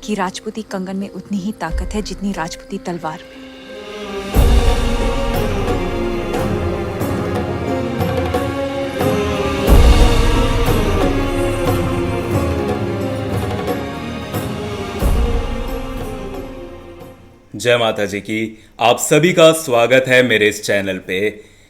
कि राजपूती कंगन में उतनी ही ताकत है जितनी राजपूती तलवार में। जय माता जी की। आप सभी का स्वागत है मेरे इस चैनल पे।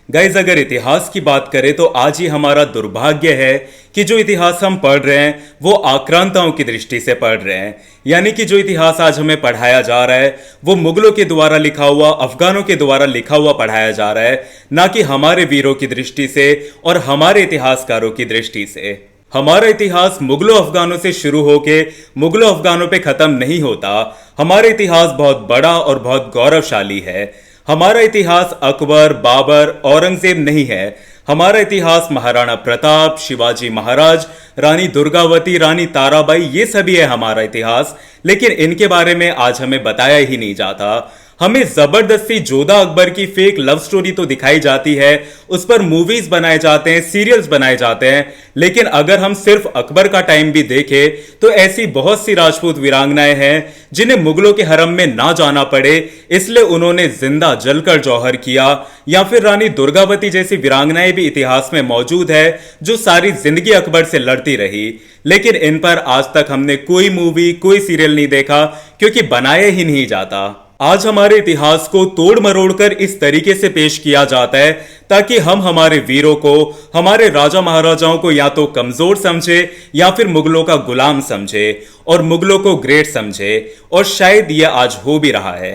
गाइज, अगर इतिहास की बात करें तो आज ही हमारा दुर्भाग्य है कि जो इतिहास हम पढ़ रहे हैं वो आक्रांताओं की दृष्टि से पढ़ रहे हैं। यानी कि जो इतिहास आज हमें पढ़ाया जा रहा है वो मुगलों के द्वारा लिखा हुआ, अफगानों के द्वारा लिखा हुआ पढ़ाया जा रहा है, ना कि हमारे वीरों की दृष्टि से और हमारे इतिहासकारों की दृष्टि से। हमारा इतिहास मुगलों अफगानों से शुरू होके मुगलों अफगानों पे खत्म नहीं होता। हमारा इतिहास बहुत बड़ा और बहुत गौरवशाली है। हमारा इतिहास अकबर, बाबर, औरंगजेब नहीं है। हमारा इतिहास महाराणा प्रताप, शिवाजी महाराज, रानी दुर्गावती, रानी ताराबाई, ये सभी है हमारा इतिहास। लेकिन इनके बारे में आज हमें बताया ही नहीं जाता। हमें जबरदस्ती जोधा अकबर की फेक लव स्टोरी तो दिखाई जाती है, उस पर मूवीज बनाए जाते हैं, सीरियल्स बनाए जाते हैं, लेकिन अगर हम सिर्फ अकबर का टाइम भी देखें तो ऐसी बहुत सी राजपूत वीरांगनाएं हैं जिन्हें मुगलों के हरम में ना जाना पड़े, इसलिए उन्होंने जिंदा जलकर जौहर किया। या फिर रानी दुर्गावती जैसी वीरांगनाएं भी इतिहास में मौजूद है जो सारी जिंदगी अकबर से लड़ती रही, लेकिन इन पर आज तक हमने कोई मूवी, कोई सीरियल नहीं देखा क्योंकि बनाया ही नहीं जाता। आज हमारे इतिहास को तोड़ मरोड़ कर इस तरीके से पेश किया जाता है ताकि हम हमारे वीरों को, हमारे राजा महाराजाओं को या तो कमजोर समझे या फिर मुगलों का गुलाम समझे और मुगलों को ग्रेट समझे, और शायद यह आज हो भी रहा है।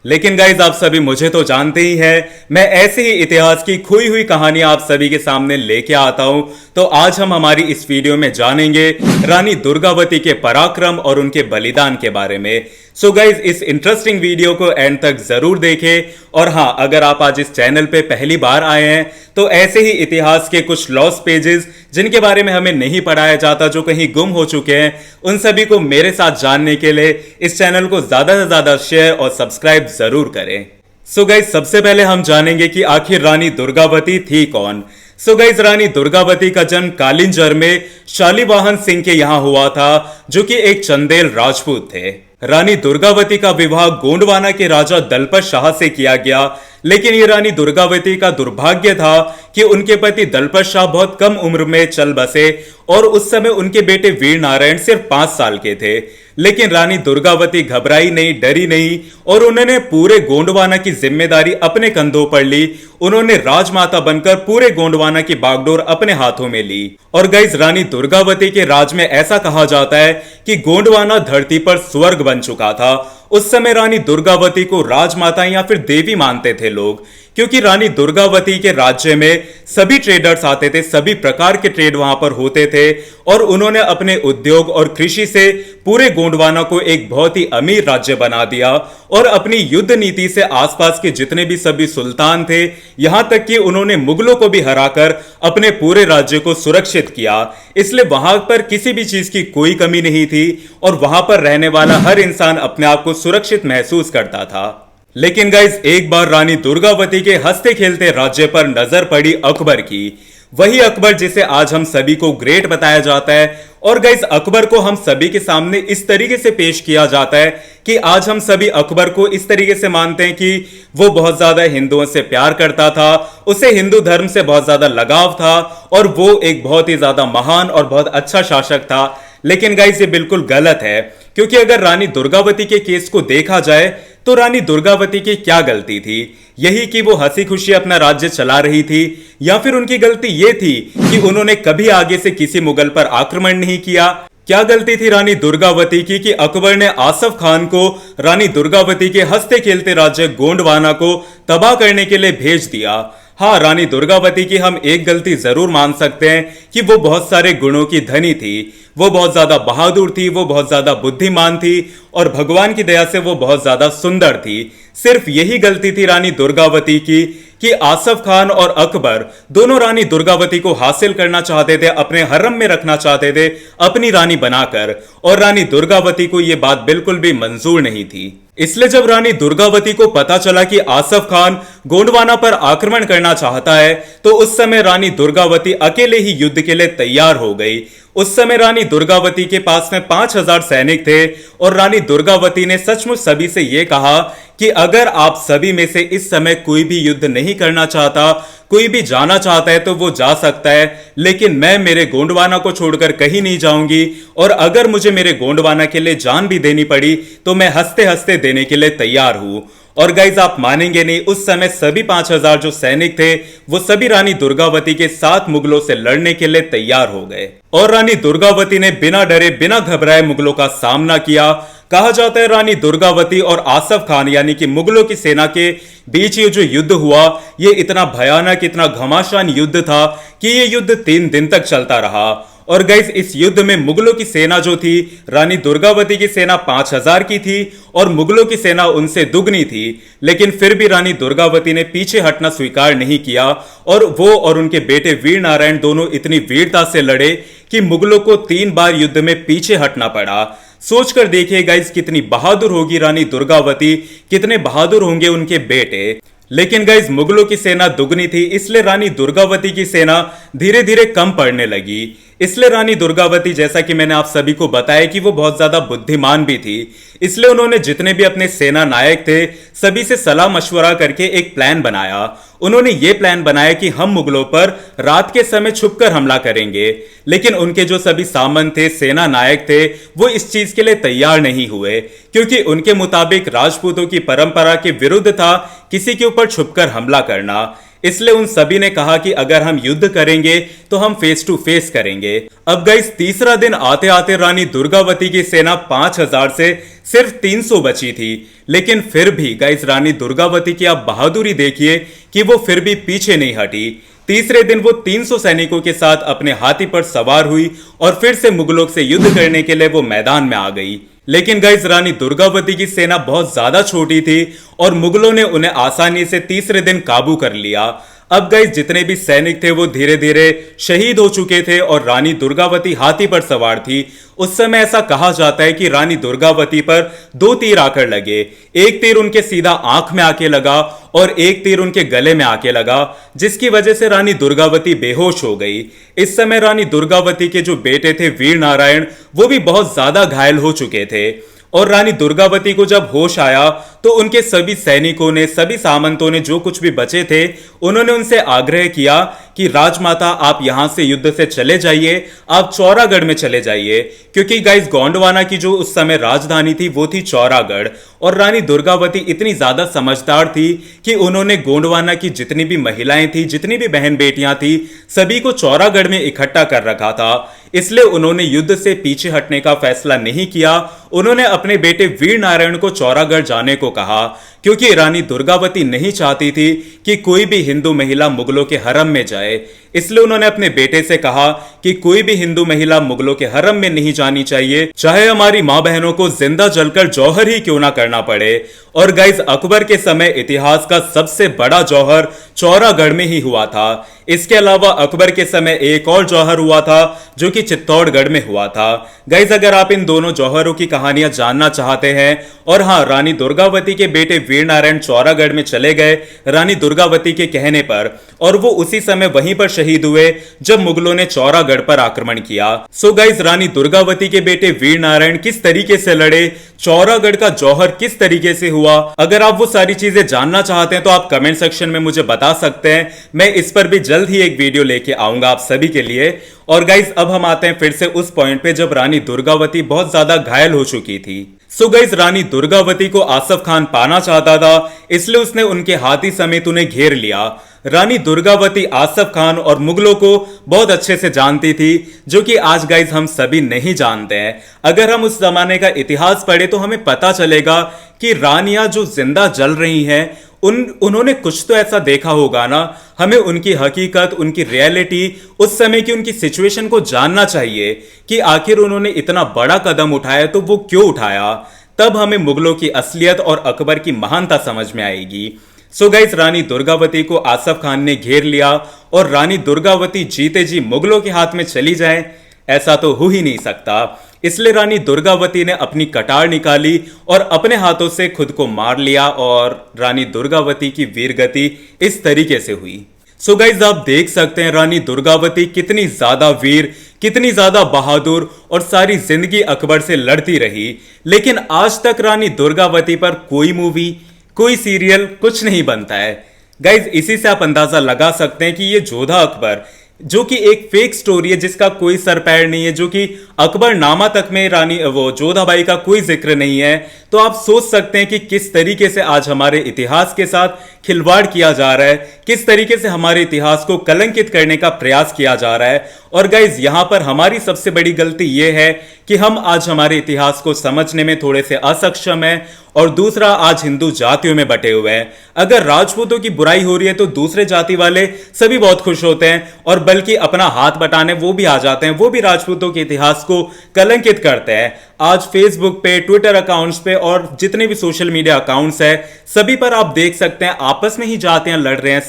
लेकिन गाइज, आप सभी मुझे तो जानते ही हैं, मैं ऐसे ही इतिहास की खोई हुई कहानियां आप सभी के सामने लेके आता हूं। तो आज हम हमारी इस वीडियो में जानेंगे रानी दुर्गावती के पराक्रम और उनके बलिदान के बारे में। सो गाइज, इस इंटरेस्टिंग वीडियो को एंड तक जरूर देखें। और हाँ, अगर आप आज इस चैनल पे पहली बार आए हैं तो ऐसे ही इतिहास के कुछ लॉस्ट पेजेस जिनके बारे में हमें नहीं पढ़ाया जाता, जो कहीं गुम हो चुके हैं, उन सभी को मेरे साथ जानने के लिए इस चैनल को ज्यादा से ज्यादा शेयर और सब्सक्राइब जरूर करें। सो गाइज, सबसे पहले हम जानेंगे कि आखिर रानी दुर्गावती थी कौन। सो गाइज, रानी दुर्गावती का जन्म कालिंजर में शालिवाहन सिंह के यहां हुआ था, जो कि एक चंदेल राजपूत थे। रानी दुर्गावती का विवाह गोंडवाना के राजा दलपत शाह से किया गया, लेकिन ये रानी दुर्गावती का दुर्भाग्य था कि उनके पति दलपत शाह बहुत कम उम्र में चल बसे और उस समय उनके बेटे वीर नारायण सिर्फ 5 साल के थे। लेकिन रानी दुर्गावती घबराई नहीं, डरी नहीं और उन्होंने पूरे गोंडवाना की जिम्मेदारी अपने कंधों पर ली। उन्होंने राजमाता बनकर पूरे गोंडवाना की बागडोर अपने हाथों में ली। और गाइस, रानी दुर्गावती के राज में ऐसा कहा जाता है कि गोंडवाना धरती पर स्वर्ग बन चुका था। उस समय रानी दुर्गावती को राजमाता या फिर देवी मानते थे लोग, क्योंकि रानी दुर्गावती के राज्य में सभी ट्रेडर्स आते थे, सभी प्रकार के ट्रेड वहां पर होते थे और उन्होंने अपने उद्योग और कृषि से पूरे गोंडवाना को एक बहुत ही अमीर राज्य बना दिया और अपनी युद्ध नीति से आसपास के जितने भी सभी सुल्तान थे, यहां तक कि उन्होंने मुगलों को भी हराकर अपने पूरे राज्य को सुरक्षित किया। इसलिए वहां पर किसी भी चीज की कोई कमी नहीं थी और वहां पर रहने वाला हर इंसान अपने आप को सुरक्षित महसूस करता था। लेकिन गाइज, एक बार रानी दुर्गावती के हंसते खेलते राज्य पर नजर पड़ी अकबर की। वही अकबर जिसे आज हम सभी को ग्रेट बताया जाता है। और गाइस, अकबर को हम सभी के सामने इस तरीके से पेश किया जाता है कि आज हम सभी अकबर को इस तरीके से मानते हैं कि वो बहुत ज्यादा हिंदुओं से प्यार करता था, उसे हिंदू धर्म से बहुत ज्यादा लगाव था और वो एक बहुत ही ज्यादा महान और बहुत अच्छा शासक था। लेकिन गाइस, ये बिल्कुल गलत है, क्योंकि अगर रानी दुर्गावती के केस को देखा जाए तो रानी दुर्गावती की क्या गलती थी? यही कि वो हंसी खुशी अपना राज्य चला रही थी, या फिर उनकी गलती ये थी कि उन्होंने कभी आगे से किसी मुगल पर आक्रमण नहीं किया? क्या गलती थी रानी दुर्गावती की कि अकबर ने आसफ खान को रानी दुर्गावती के हंसते खेलते राज्य गोंडवाना को तबाह करने के लिए भेज दिया? हाँ, रानी दुर्गावती की हम एक गलती जरूर मान सकते हैं कि वो बहुत सारे गुणों की धनी थी। वो बहुत ज्यादा बहादुर थी, वो बहुत ज्यादा बुद्धिमान थी और भगवान की दया से वो बहुत ज्यादा सुंदर थी। सिर्फ यही गलती थी रानी दुर्गावती की कि आसफ खान और अकबर दोनों रानी दुर्गावती को हासिल करना चाहते थे, अपने हरम में रखना चाहते थे अपनी रानी बनाकर, और रानी दुर्गावती को यह बात बिल्कुल भी मंजूर नहीं थी। इसलिए जब रानी दुर्गावती को पता चला कि आसफ खान गोंडवाना पर आक्रमण करना चाहता है, तो उस समय रानी दुर्गावती अकेले ही युद्ध के लिए तैयार हो गई। उस समय रानी दुर्गावती के पास में 5,000 सैनिक थे और रानी दुर्गावती ने सचमुच सभी से यह कहा कि अगर आप सभी में से इस समय कोई भी युद्ध नहीं करना चाहता, कोई भी जाना चाहता है तो वो जा सकता है, लेकिन मैं मेरे गोंडवाना को छोड़कर कहीं नहीं जाऊंगी और अगर मुझे मेरे गोंडवाना के लिए जान भी देनी पड़ी तो मैं हंसते हंसते देने के लिए तैयार हूं। और गाइज आप मानेंगे नहीं, उस समय सभी 5,000 जो सैनिक थे वो सभी रानी दुर्गावती के साथ मुगलों से लड़ने के लिए तैयार हो गए और रानी दुर्गावती ने बिना डरे बिना घबराए मुगलों का सामना किया। कहा जाता है रानी दुर्गावती और आसफ खान यानी कि मुगलों की सेना के बीच ये जो युद्ध हुआ ये इतना भयानक, इतना घमासान युद्ध था कि ये युद्ध 3 दिन तक चलता रहा। और गाइस इस युद्ध में मुगलों की सेना जो थी, रानी दुर्गावती की सेना 5,000 की थी और मुगलों की सेना उनसे दुगनी थी, लेकिन फिर भी रानी दुर्गावती ने पीछे हटना स्वीकार नहीं किया और वो और उनके बेटे वीर नारायण दोनों इतनी वीरता से लड़े कि मुगलों को 3 बार युद्ध में पीछे हटना पड़ा। सोचकर देखिए गाइस कितनी बहादुर होगी रानी दुर्गावती, कितने बहादुर होंगे उनके बेटे। लेकिन गाइस मुगलों की सेना दुगनी थी, इसलिए रानी दुर्गावती की सेना धीरे धीरे कम पड़ने लगी। इसलिए रानी दुर्गावती, जैसा कि मैंने आप सभी को बताया कि वो बहुत ज्यादा बुद्धिमान भी थी, इसलिए उन्होंने जितने भी अपने सेना नायक थे सभी से सलाह मशवरा करके एक प्लान बनाया। उन्होंने ये प्लान बनाया कि हम मुगलों पर रात के समय छुपकर हमला करेंगे, लेकिन उनके जो सभी सामंत थे, सेना नायक थे, वो इस चीज के लिए तैयार नहीं हुए क्योंकि उनके मुताबिक राजपूतों की परंपरा के विरुद्ध था किसी के ऊपर छुपकर हमला करना। इसलिए उन सभी ने कहा कि अगर हम युद्ध करेंगे तो हम फेस टू फेस करेंगे। अब गाइस तीसरा दिन आते आते रानी दुर्गावती की सेना 5,000 से सिर्फ 300 बची थी, लेकिन फिर भी गाइस रानी दुर्गावती की आप बहादुरी देखिए कि वो फिर भी पीछे नहीं हटी। तीसरे दिन वो 300 सैनिकों के साथ अपने हाथी पर सवार हुई और फिर से मुगलों से युद्ध करने के लिए वो मैदान में आ गई। लेकिन गाइस रानी दुर्गावती की सेना बहुत ज्यादा छोटी थी और मुगलों ने उन्हें आसानी से तीसरे दिन काबू कर लिया। अब गाइस जितने भी सैनिक थे वो धीरे धीरे शहीद हो चुके थे और रानी दुर्गावती हाथी पर सवार थी। उस समय ऐसा कहा जाता है कि रानी दुर्गावती पर 2 तीर आकर लगे। एक तीर उनके सीधा आंख में आके लगा और एक तीर उनके गले में आके लगा, जिसकी वजह से रानी दुर्गावती बेहोश हो गई। इस समय रानी दुर्गावती के जो बेटे थे वीर नारायण, वो भी बहुत ज्यादा घायल हो चुके थे और रानी दुर्गावती को जब होश आया तो उनके सभी सैनिकों ने, सभी सामंतों ने, जो कुछ भी बचे थे, उन्होंने उनसे आग्रह किया कि राजमाता आप यहां से युद्ध से चले जाइए, आप चौरागढ़ में चले जाइए, क्योंकि गाइस गोंडवाना की जो उस समय राजधानी थी वो थी चौरागढ़। और रानी दुर्गावती इतनी ज्यादा समझदार थी कि उन्होंने गोंडवाना की जितनी भी महिलाएं थी, जितनी भी बहन बेटियां थी, सभी को चौरागढ़ में इकट्ठा कर रखा था। इसलिए उन्होंने युद्ध से पीछे हटने का फैसला नहीं किया। उन्होंने अपने बेटे वीर नारायण को चौरागढ़ जाने को कहा, क्योंकि रानी दुर्गावती नहीं चाहती थी कि कोई भी हिंदू महिला मुगलों के हरम में जाए। इसलिए उन्होंने अपने बेटे से कहा कि कोई भी हिंदू महिला मुगलों के हरम में नहीं जानी चाहिए, चाहे हमारी मां बहनों को जिंदा जलकर जौहर ही क्यों ना करना पड़े। और गाइस अकबर के समय इतिहास का सबसे बड़ा जौहर चौरागढ़ में ही हुआ था। इसके अलावा अकबर के समय एक और जौहर हुआ था जो कि चित्तौड़गढ़ में हुआ था। गाइस अगर आप इन दोनों जौहरों की कहानियां जानना चाहते हैं, और हाँ, रानी दुर्गावती के बेटे वीर नारायण चौरागढ़ में चले गए रानी दुर्गावती के कहने पर, और वो उसी समय वहीं पर शहीद हुए जब मुगलों ने चौरागढ़ पर आक्रमण किया। सो गाइस रानी दुर्गावती के बेटे वीर नारायण किस तरीके से लड़े, चौरागढ़ का जौहर किस तरीके से हुआ, अगर आप वो सारी चीजें जानना चाहते हैं तो आप कमेंट सेक्शन में मुझे बता सकते हैं। मैं इस पर भी जल्द ही एक वीडियो लेके आऊंगा आप सभी के लिए। और गाइस अब हम आते हैं फिर से उस पॉइंट पे जब रानी दुर्गावती बहुत ज्यादा घायल हो चुकी थी। सो गाइस रानी दुर्गावती को आसफ खान पाना चाहता था, इसलिए उसने उनके हाथी समेत उन्हें घेर लिया। रानी दुर्गावती आसफ खान और मुगलों को बहुत अच्छे से जानती थी, जो कि आज गाइस हम सभी नहीं जानते हैं। अगर हम उस जमाने का इतिहास पढ़े तो हमें पता चलेगा कि रानियां जो जिंदा जल रही हैं उन्होंने कुछ तो ऐसा देखा होगा ना। हमें उनकी हकीकत, उनकी रियलिटी, उस समय की उनकी सिचुएशन को जानना चाहिए कि आखिर उन्होंने इतना बड़ा कदम उठाया तो वो क्यों उठाया। तब हमें मुगलों की असलियत और अकबर की महानता समझ में आएगी। सो गाइस रानी दुर्गावती को आसफ खान ने घेर लिया और रानी दुर्गावती जीते जी मुगलों के हाथ में चली जाए, ऐसा तो हो ही नहीं सकता। इसलिए रानी दुर्गावती ने अपनी कटार निकाली और अपने हाथों से खुद को मार लिया, और रानी दुर्गावती की वीरगति इस तरीके से हुई। सो गाइस आप देख सकते हैं रानी दुर्गावती कितनी ज्यादा वीर, कितनी ज्यादा बहादुर और सारी जिंदगी अकबर से लड़ती रही, लेकिन आज तक रानी दुर्गावती पर कोई मूवी, कोई सीरियल, कुछ नहीं बनता है। गाइज, इसी से आप अंदाजा लगा सकते हैं कि ये जोधा अकबर, जो कि एक फेक स्टोरी है जिसका कोई सर पैर नहीं है, जो कि अकबरनामा तक में रानी वो जोधाबाई का कोई जिक्र नहीं है, तो आप सोच सकते हैं कि किस तरीके से आज हमारे इतिहास के साथ खिलवाड़ किया जा रहा है, किस तरीके से हमारे इतिहास को कलंकित करने का प्रयास किया जा रहा है। और गाइज, यहां पर हमारी सबसे बड़ी गलती यह है कि हम आज हमारे इतिहास को समझने में थोड़े से असक्षम हैं, और दूसरा, आज हिंदू जातियों में बटे हुए हैं। अगर राजपूतों की बुराई हो रही है तो दूसरे जाति वाले सभी बहुत खुश होते हैं, और बल्कि अपना हाथ बटाने वो भी आ जाते हैं, वो भी राजपूतों के इतिहास को कलंकित करते हैं। आज फेसबुक पे, ट्विटर अकाउंट्स पे और जितने भी सोशल मीडिया अकाउंट्स है, सभी पर आप देख सकते हैं आपस में ही जातियां लड़ रहे हैं।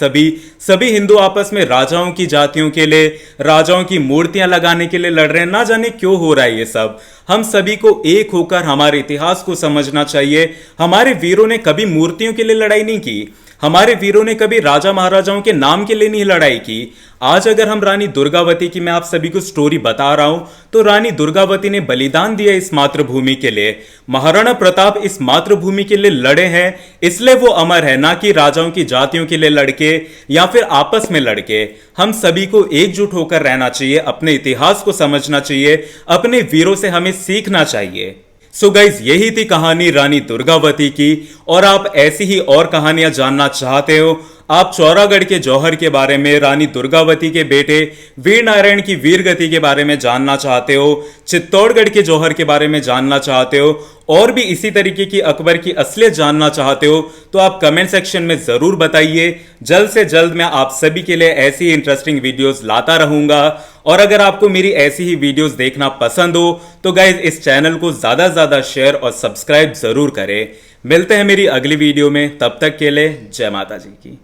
सभी हिंदू आपस में राजाओं की जातियों के लिए, राजाओं की मूर्तियां लगाने के लिए लड़ रहे हैं। ना जाने क्यों हो रहा है ये सब। हम सभी को एक होकर हमारे इतिहास को समझना चाहिए। हमारे वीरों ने कभी मूर्तियों के लिए लड़ाई नहीं की, हमारे वीरों ने कभी राजा महाराजाओं के नाम के लिए नहीं लड़ाई की। आज अगर हम रानी दुर्गावती की मैं आप सभी को स्टोरी बता रहा हूं, तो रानी दुर्गावती ने बलिदान दिया इस मातृभूमि के लिए। महाराणा प्रताप इस मातृभूमि के लिए लड़े हैं, इसलिए वो अमर है, ना कि राजाओं की जातियों के लिए लड़के या फिर आपस में लड़के। हम सभी को एकजुट होकर रहना चाहिए, अपने इतिहास को समझना चाहिए, अपने वीरों से हमें सीखना चाहिए। सो गाइज, यही थी कहानी रानी दुर्गावती की। और आप ऐसी ही और कहानियां जानना चाहते हो, आप चौरागढ़ के जौहर के बारे में, रानी दुर्गावती के बेटे वीर नारायण की वीरगति के बारे में जानना चाहते हो, चित्तौड़गढ़ के जौहर के बारे में जानना चाहते हो, और भी इसी तरीके की अकबर की असलियत जानना चाहते हो, तो आप कमेंट सेक्शन में जरूर बताइए। जल्द से जल्द मैं आप सभी के लिए ऐसी ही इंटरेस्टिंग वीडियोस लाता रहूंगा। और अगर आपको मेरी ऐसी ही वीडियोस देखना पसंद हो तो गाइज, इस चैनल को ज्यादा से ज्यादा शेयर और सब्सक्राइब जरूर करें। मिलते हैं मेरी अगली वीडियो में, तब तक के लिए जय माता जी की।